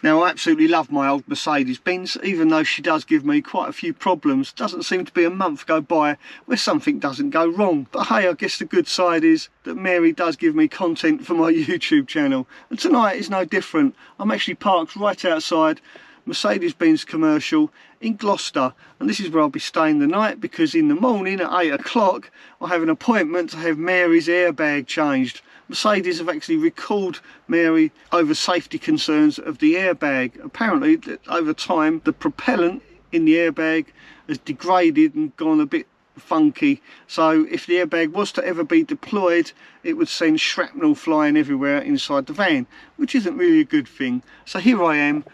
Now, I absolutely love my old Mercedes-Benz, even though she does give me quite a few problems. Doesn't seem to be a month go by where something doesn't go wrong. But hey, I guess the good side is that Mary does give me content for my YouTube channel. And tonight is no different. I'm actually parked right outside Mercedes-Benz commercial in Gloucester, and this is where I'll be staying the night, because in the morning at 8 o'clock I have an appointment to have Mary's airbag changed. Mercedes have actually recalled Mary over safety concerns of the airbag. Apparently, over time, the propellant in the airbag has degraded and gone a bit funky. So if the airbag was to ever be deployed, it would send shrapnel flying everywhere inside the van, which isn't really a good thing. So here I am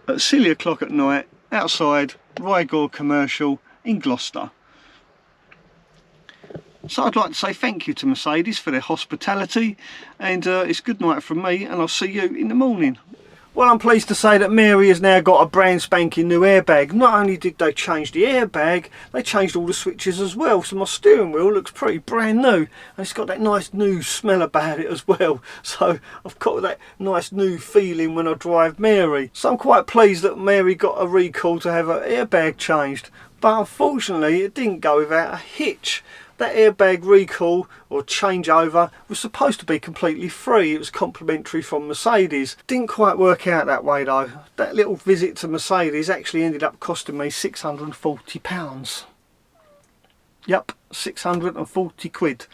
at silly o'clock at night, outside Rigor Commercial in Gloucester. So I'd like to say thank you to Mercedes for their hospitality, and it's good night from me, and I'll see you in the morning. Well, I'm pleased to say that Mary has now got a brand spanking new airbag. Not only did they change the airbag, they changed all the switches as well, so my steering wheel looks pretty brand new, and it's got that nice new smell about it as well. So I've got that nice new feeling when I drive Mary. So I'm quite pleased that Mary got a recall to have her airbag changed, but unfortunately it didn't go without a hitch. That airbag recall or changeover was supposed to be completely free. It was complimentary from Mercedes. Didn't quite work out that way though. That little visit to Mercedes actually ended up costing me £640. Yep, 640 quid.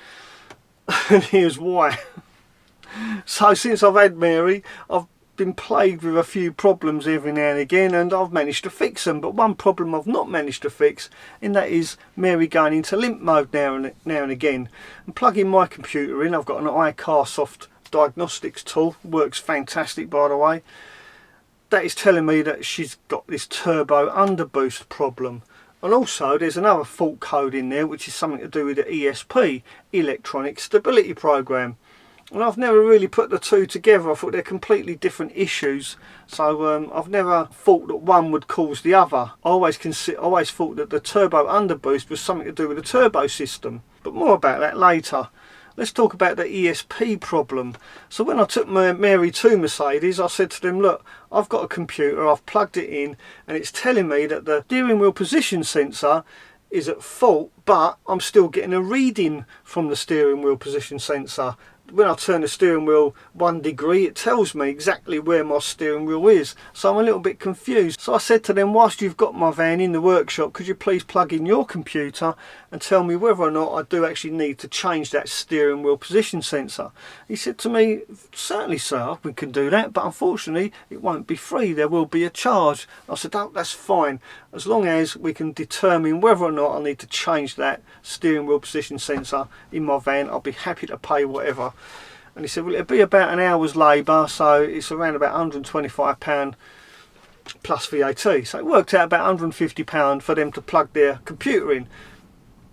And here's why. So since I've had Mary, I've been plagued with a few problems every now and again, and I've managed to fix them. But one problem I've not managed to fix, and that is Mary going into limp mode now and again. And plugging my computer in, I've got an iCarsoft Diagnostics tool, works fantastic by the way. That is telling me that she's got this turbo underboost problem. And also there's another fault code in there which is something to do with the ESP, Electronic Stability Program. And I've never really put the two together. I thought they're completely different issues, so I've never thought that one would cause the other. I always thought that the turbo underboost was something to do with the turbo system, but more about that later. Let's talk about the ESP problem. So when I took Mary to Mercedes, I said to them, look, I've got a computer, I've plugged it in, and it's telling me that the steering wheel position sensor is at fault, but I'm still getting a reading from the steering wheel position sensor. When I turn the steering wheel 1 degree, it tells me exactly where my steering wheel is. So I'm a little bit confused. So I said to them, whilst you've got my van in the workshop, could you please plug in your computer and tell me whether or not I do actually need to change that steering wheel position sensor? He said to me, certainly sir, we can do that, but unfortunately it won't be free, there will be a charge. I said, oh, that's fine, as long as we can determine whether or not I need to change that steering wheel position sensor in my van, I'll be happy to pay whatever. And he said, well, it'll be about an hour's labour, so it's around about £125 plus VAT. So it worked out about £150 for them to plug their computer in.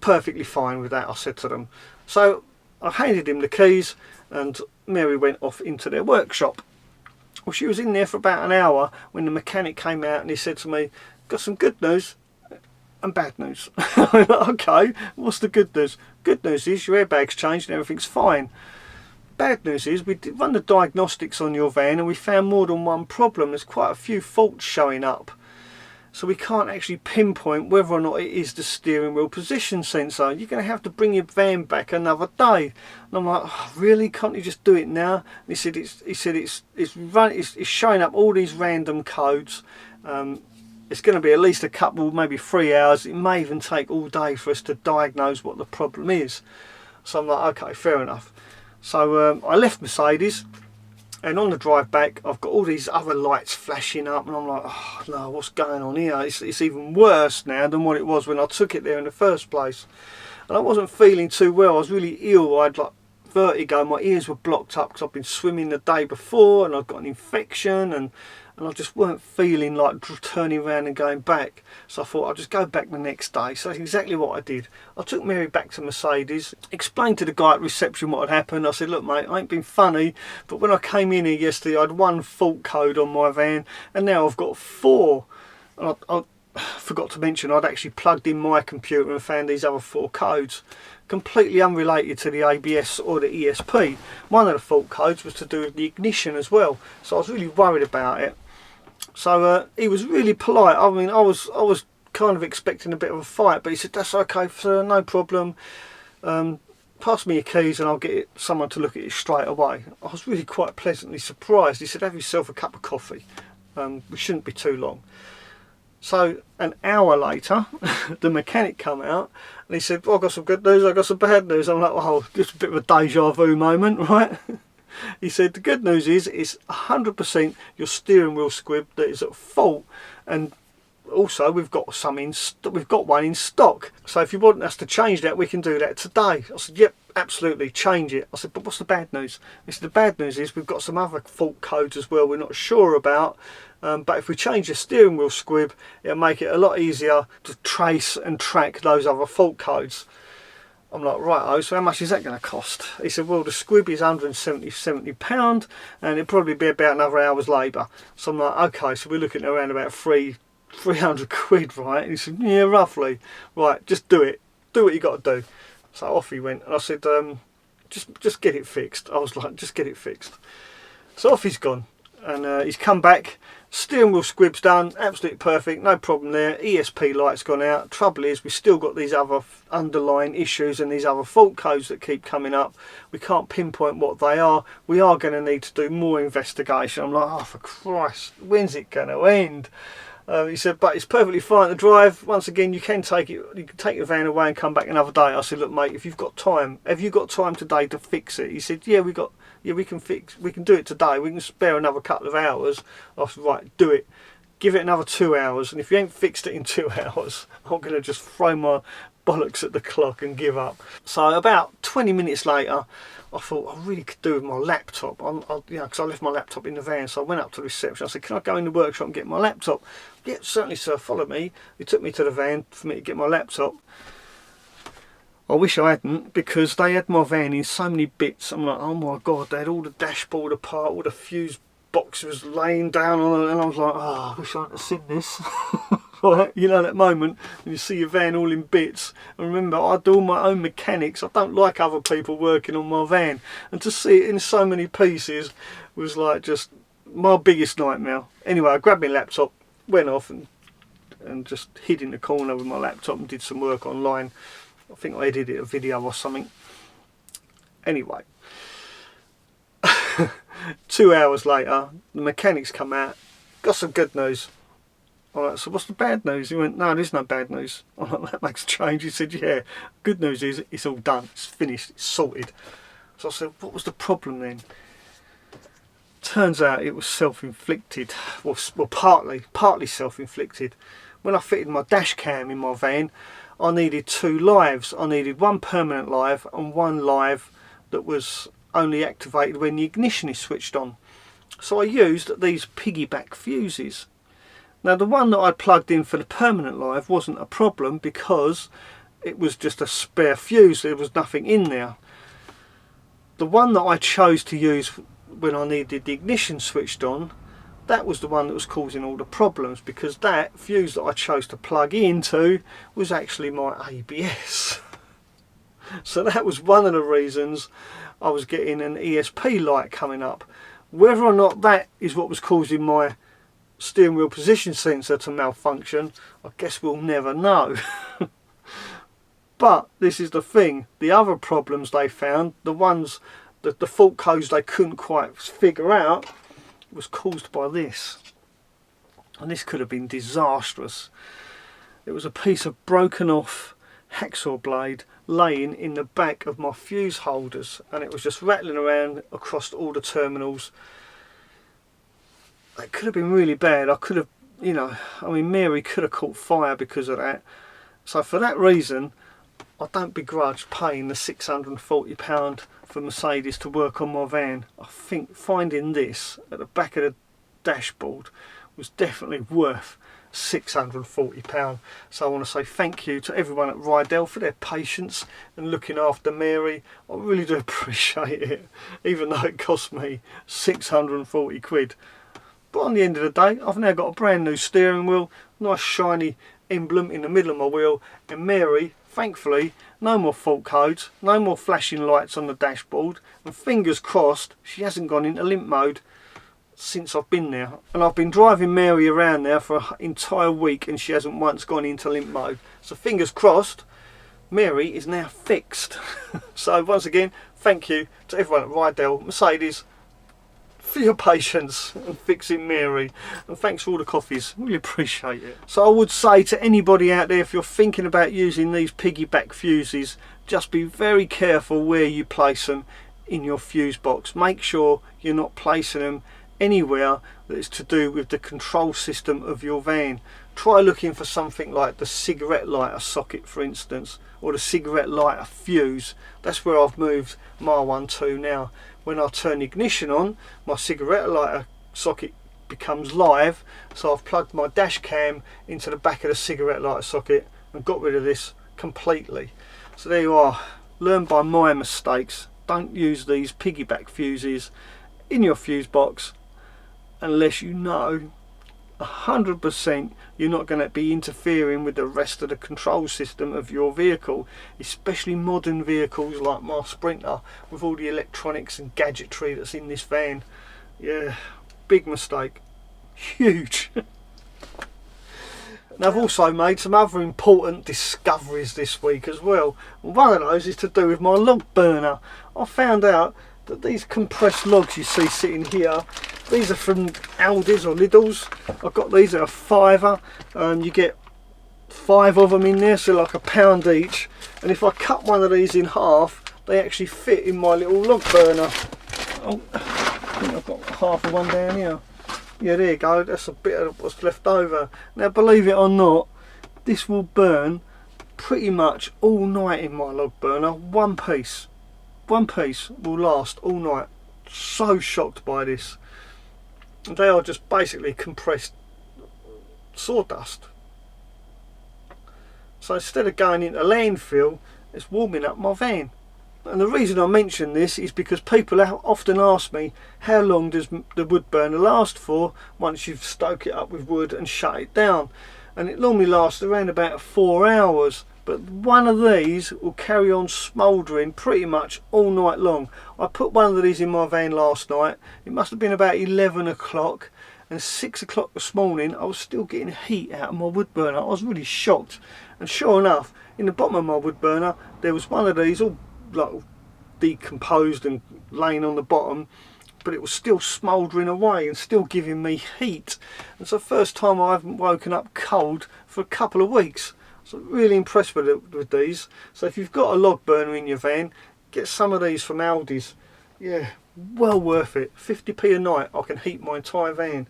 Perfectly fine with that, I said to them. So I handed him the keys, and Mary went off into their workshop. Well, she was in there for about an hour when the mechanic came out and he said to me, got some good news and bad news. Okay, what's the good news? Good news is your airbag's changed and everything's fine. Bad news is we did run the diagnostics on your van and we found more than one problem. There's quite a few faults showing up, so we can't actually pinpoint whether or not it is the steering wheel position sensor. You're going to have to bring your van back another day. And I'm like, oh, really, can't you just do it now? And he said it's showing up all these random codes. It's going to be at least a couple, maybe 3 hours. It may even take all day for us to diagnose what the problem is. So I'm like, okay, fair enough. So I left Mercedes, and on the drive back I've got all these other lights flashing up, and I'm like, oh no, what's going on here? It's even worse now than what it was when I took it there in the first place. And I wasn't feeling too well. I was really ill. I had like vertigo, my ears were blocked up because I've been swimming the day before and I'd got an infection, and I just weren't feeling like turning around and going back. So I thought I'd just go back the next day. So that's exactly what I did. I took Mary back to Mercedes, explained to the guy at reception what had happened. I said, look mate, I ain't been funny, but when I came in here yesterday I had one fault code on my van and now I've got 4. And I forgot to mention I'd actually plugged in my computer and found these other 4 codes, completely unrelated to the ABS or the ESP. One of the fault codes was to do with the ignition as well, so I was really worried about it. So he was really polite. I mean, I was kind of expecting a bit of a fight, but he said, "That's okay, sir, no problem. Pass me your keys and I'll get someone to look at it straight away." I was really quite pleasantly surprised. He said, "Have yourself a cup of coffee. We shouldn't be too long." So an hour later, the mechanic come out and he said, "Well, I've got some good news, I've got some bad news." I'm like, "Oh, just a bit of a deja vu moment," right? He said, "The good news is it's 100% your steering wheel squib that is at fault, and also we've got one in stock. So if you want us to change that, we can do that today." I said, "Yep, absolutely, change it." I said, "But what's the bad news?" He said, "The bad news is we've got some other fault codes as well we're not sure about, but if we change the steering wheel squib, it'll make it a lot easier to trace and track those other fault codes." I'm like, "Right, so how much is that going to cost?" He said, "Well, the squib is £170 and it'll probably be about another hour's labour." So I'm like, "Okay, so we're looking at around about 300 quid, right?" And he said, "Yeah, roughly." "Right, just do it. Do what you got to do." So off he went, and I said, just get it fixed." I was like, "Just get it fixed." So off he's gone, and he's come back. Steering wheel squib's done, absolutely perfect, no problem there. ESP light's gone out. Trouble is, we've still got these other underlying issues and these other fault codes that keep coming up. We can't pinpoint what they are. We are going to need to do more investigation. I'm like, "Oh, for Christ, when's it going to end?" He said, "But it's perfectly fine to drive. Once again, you can take your van away and come back another day." I said, "Look, mate, if you've got time, have you got time today to fix it?" He said, "Yeah, we can do it today. We can spare another couple of hours." I said, "Right, do it. Give it another 2 hours, and if you ain't fixed it in 2 hours, I'm going to just throw my bollocks at the clock and give up." So about 20 minutes later, I thought I really could do with my laptop. Because I left my laptop in the van, so I went up to the reception. I said, "Can I go in the workshop and get my laptop?" "Yeah, certainly, sir. Follow me." He took me to the van for me to get my laptop. I wish I hadn't, because they had my van in so many bits. I'm like, oh my god, they had all the dashboard apart, all the fuse box was laying down on it, and I was like, oh, I wish I hadn't seen this. Right, you know that moment when you see your van all in bits. And remember, I do all my own mechanics. I don't like other people working on my van, and to see it in so many pieces was like just my biggest nightmare. Anyway, I grabbed my laptop, went off and just hid in the corner with my laptop and did some work online. I think I edited a video or something. Anyway, 2 hours later, the mechanics come out. "Got some good news." I'm like, "So what's the bad news?" He went, "No, there's no bad news." I'm like, "That makes a change." He said, "Yeah, good news is it's all done, it's finished, it's sorted." So I said, "What was the problem then?" Turns out it was self-inflicted. Well, partly self-inflicted. When I fitted my dash cam in my van, I needed 2 lives. I needed one permanent live and one live that was only activated when the ignition is switched on. So I used these piggyback fuses. Now the one that I plugged in for the permanent live wasn't a problem because it was just a spare fuse, there was nothing in there. The one that I chose to use when I needed the ignition switched on, that was the one that was causing all the problems, because that fuse that I chose to plug into was actually my ABS. So that was one of the reasons I was getting an ESP light coming up. Whether or not that is what was causing my steering wheel position sensor to malfunction, I guess we'll never know. But this is the thing, the other problems they found, the ones that the fault codes they couldn't quite figure out, was caused by this. And this could have been disastrous. It was a piece of broken off hacksaw blade laying in the back of my fuse holders, and it was just rattling around across all the terminals. It could have been really bad. I could have, you know, I mean, Mary could have caught fire because of that. So for that reason, I don't begrudge paying the £640 for Mercedes to work on my van. I think finding this at the back of the dashboard was definitely worth £640. So I want to say thank you to everyone at Rydell for their patience and looking after Mary. I really do appreciate it, even though it cost me 640 quid. But on the end of the day, I've now got a brand new steering wheel, nice shiny emblem in the middle of my wheel, and Mary, thankfully, no more fault codes, no more flashing lights on the dashboard, and fingers crossed she hasn't gone into limp mode. since I've been there, and I've been driving Mary around now for an entire week and she hasn't once gone into limp mode. So fingers crossed, Mary is now fixed. So once again, thank you to everyone at Rydell Mercedes for your patience in fixing Mary, and thanks for all the coffees, really appreciate it. So I would say to anybody out there, if you're thinking about using these piggyback fuses, just be very careful where you place them in your fuse box. Make sure you're not placing them anywhere that is to do with the control system of your van. Try looking for something like the cigarette lighter socket, for instance, or the cigarette lighter fuse. That's where I've moved my one to now. When I turn the ignition on, my cigarette lighter socket becomes live, so I've plugged my dash cam into the back of the cigarette lighter socket and got rid of this completely. So there you are, learn by my mistakes. Don't use these piggyback fuses in your fuse box unless you know 100% you're not going to be interfering with the rest of the control system of your vehicle, especially modern vehicles like my Sprinter with all the electronics and gadgetry that's in this van. Yeah, big mistake, huge. And I've also made some other important discoveries this week as well. One of those is to do with my log burner. I found out that these compressed logs you see sitting here, these are from Aldi's or Lidl's. I've got these at a £5. You get 5 of them in there, so like £1 each. And if I cut one of these in half, they actually fit in my little log burner. Oh, I think I've got half of one down here. Yeah, there you go, that's a bit of what's left over. Now believe it or not, this will burn pretty much all night in my log burner. One piece will last all night. So shocked by this. They are just basically compressed sawdust. So instead of going into landfill, it's warming up my van. And the reason I mention this is because people often ask me, how long does the wood burner last for once you've stoked it up with wood and shut it down? And it normally lasts around about 4 hours. But one of these will carry on smouldering pretty much all night long. I put one of these in my van last night. It must have been about 11 o'clock, and 6 o'clock this morning I was still getting heat out of my wood burner. I was really shocked. And sure enough, in the bottom of my wood burner there was one of these all like decomposed and laying on the bottom, but it was still smouldering away and still giving me heat. And it's the first time I haven't woken up cold for a couple of weeks. So really impressed with these. So if you've got a log burner in your van, get some of these from Aldi's. Yeah, well worth it. 50p a night, I can heat my entire van.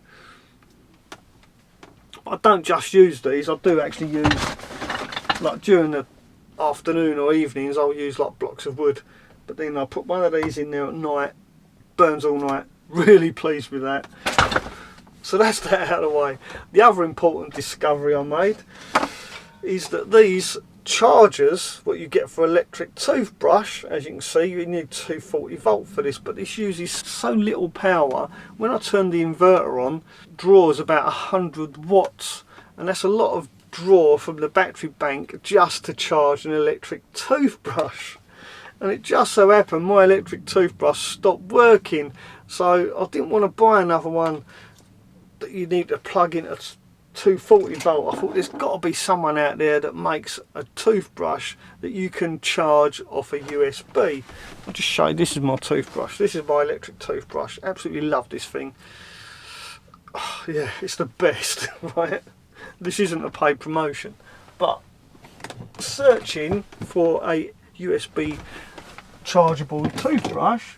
I don't just use these, I do actually use, like during the afternoon or evenings, I'll use like blocks of wood. But then I put one of these in there at night, burns all night. Really pleased with that. So that's that out of the way. The other important discovery I made is that these chargers, what you get for electric toothbrush, as you can see, you need 240 volt for this, but this uses so little power. When I turn the inverter on, it draws about 100 watts, and that's a lot of draw from the battery bank just to charge an electric toothbrush. And it just so happened my electric toothbrush stopped working, so I didn't want to buy another one that you need to plug into 240 volt. I thought there's got to be someone out there that makes a toothbrush that you can charge off a USB. I'll just show you, this is my toothbrush. This is my electric toothbrush. Absolutely love this thing. Oh, yeah, it's the best, right? This isn't a paid promotion, but searching for a USB chargeable toothbrush,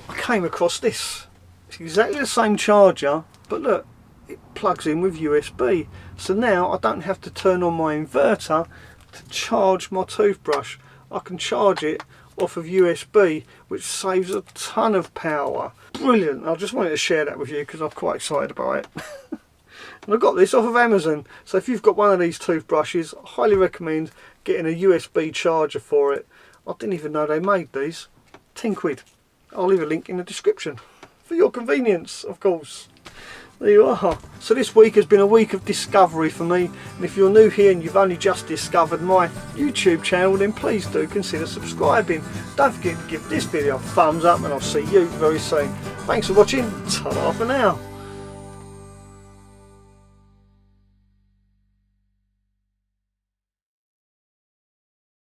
I came across this. It's exactly the same charger, but look, it plugs in with USB. So now I don't have to turn on my inverter to charge my toothbrush. I can charge it off of USB, which saves a ton of power. Brilliant. I just wanted to share that with you because I'm quite excited about it. And I got this off of Amazon. So if you've got one of these toothbrushes, I highly recommend getting a USB charger for it. I didn't even know they made these. 10 quid. I'll leave a link in the description for your convenience, of course. There you are. So this week has been a week of discovery for me, and if you're new here and you've only just discovered my YouTube channel, then please do consider subscribing. Don't forget to give this video a thumbs up, and I'll see you very soon. Thanks for watching. Ta-ra for now.